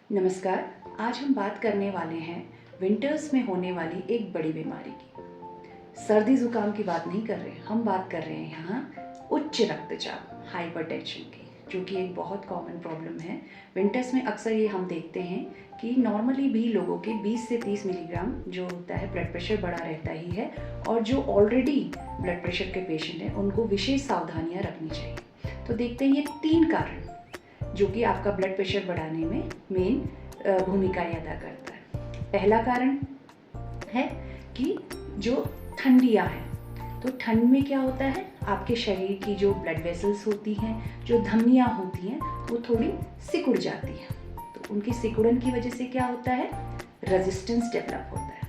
नमस्कार। आज हम बात करने वाले हैं विंटर्स में होने वाली एक बड़ी बीमारी की। सर्दी ज़ुकाम की बात नहीं कर रहे, हम बात कर रहे हैं यहाँ उच्च रक्तचाप, हाइपरटेंशन की, जो कि एक बहुत कॉमन प्रॉब्लम है। विंटर्स में अक्सर ये हम देखते हैं कि नॉर्मली भी लोगों के 20 से 30 मिलीग्राम जो होता है ब्लड प्रेशर बढ़ा रहता ही है, और जो ऑलरेडी ब्लड प्रेशर के पेशेंट हैं उनको विशेष सावधानियाँ रखनी चाहिए। तो देखते हैं ये 3 कारण जो कि आपका ब्लड प्रेशर बढ़ाने में मेन भूमिकाएं अदा करता है। पहला कारण है कि जो ठंडियाँ हैं, तो ठंड में क्या होता है, आपके शरीर की जो ब्लड वेसल्स होती हैं, जो धमनियाँ होती हैं, वो थोड़ी सिकुड़ जाती हैं। तो उनकी सिकुड़न की वजह से क्या होता है, रेजिस्टेंस डेवलप होता है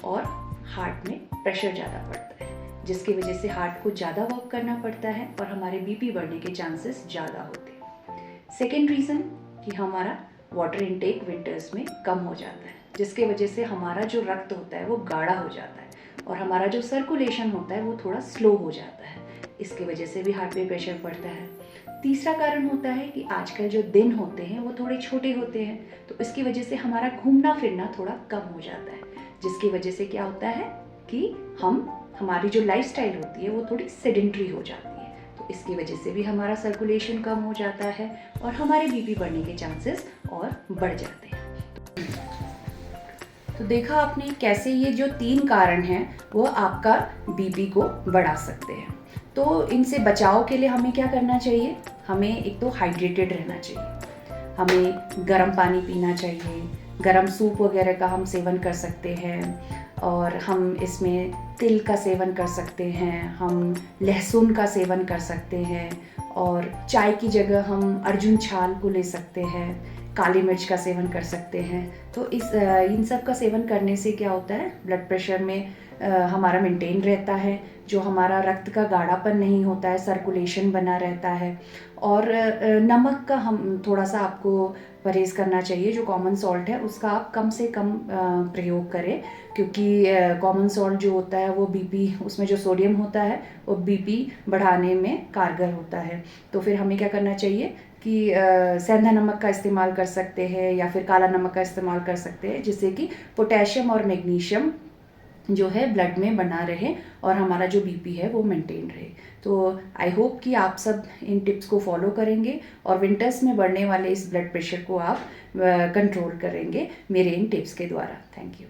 और हार्ट में प्रेशर ज़्यादा पड़ता है, जिसकी वजह से हार्ट को ज़्यादा वर्क करना पड़ता है और हमारे बीपी बढ़ने के चांसेस ज़्यादा होते हैं। सेकेंड रीज़न कि हमारा वाटर इनटेक विंटर्स में कम हो जाता है, जिसके वजह से हमारा जो रक्त होता है वो गाढ़ा हो जाता है और हमारा जो सर्कुलेशन होता है वो थोड़ा स्लो हो जाता है। इसकी वजह से भी हार्ट पे प्रेशर पड़ता है। तीसरा कारण होता है कि आजकल जो दिन होते हैं वो थोड़े छोटे होते हैं, तो इसकी वजह से हमारा घूमना फिरना थोड़ा कम हो जाता है, जिसकी वजह से क्या होता है कि हमारी जो लाइफस्टाइल होती है वो थोड़ी सेडेंट्री हो जाती है। तो इसकी वजह से भी हमारा सर्कुलेशन कम हो जाता है और हमारे बीपी बढ़ने के चांसेस और बढ़ जाते हैं। तो देखा आपने कैसे ये जो 3 कारण हैं वो आपका बीपी को बढ़ा सकते हैं। तो इनसे बचाव के लिए हमें क्या करना चाहिए, हमें एक तो हाइड्रेटेड रहना चाहिए, हमें गर्म पानी पीना चाहिए, गर्म सूप वगैरह का हम सेवन कर सकते हैं, और हम इसमें तिल का सेवन कर सकते हैं, हम लहसुन का सेवन कर सकते हैं, और चाय की जगह हम अर्जुन छाल को ले सकते हैं, काली मिर्च का सेवन कर सकते हैं। तो इन सब का सेवन करने से क्या होता है, ब्लड प्रेशर में हमारा मेंटेन रहता है, जो हमारा रक्त का गाढ़ापन नहीं होता है, सर्कुलेशन बना रहता है। और नमक का हम थोड़ा सा आपको परहेज़ करना चाहिए, जो कॉमन सॉल्ट है उसका आप कम से कम प्रयोग करें, क्योंकि कॉमन सॉल्ट जो होता है वो बीपी, उसमें जो सोडियम होता है वो बीपी बढ़ाने में कारगर होता है। तो फिर हमें क्या करना चाहिए कि सेंधा नमक का इस्तेमाल कर सकते हैं या फिर काला नमक का इस्तेमाल कर सकते हैं, जिससे कि पोटेशियम और मैग्नीशियम जो है ब्लड में बना रहे और हमारा जो बीपी है वो मेंटेन रहे। तो आई होप कि आप सब इन टिप्स को फॉलो करेंगे और विंटर्स में बढ़ने वाले इस ब्लड प्रेशर को आप कंट्रोल करेंगे मेरे इन टिप्स के द्वारा। Thank you.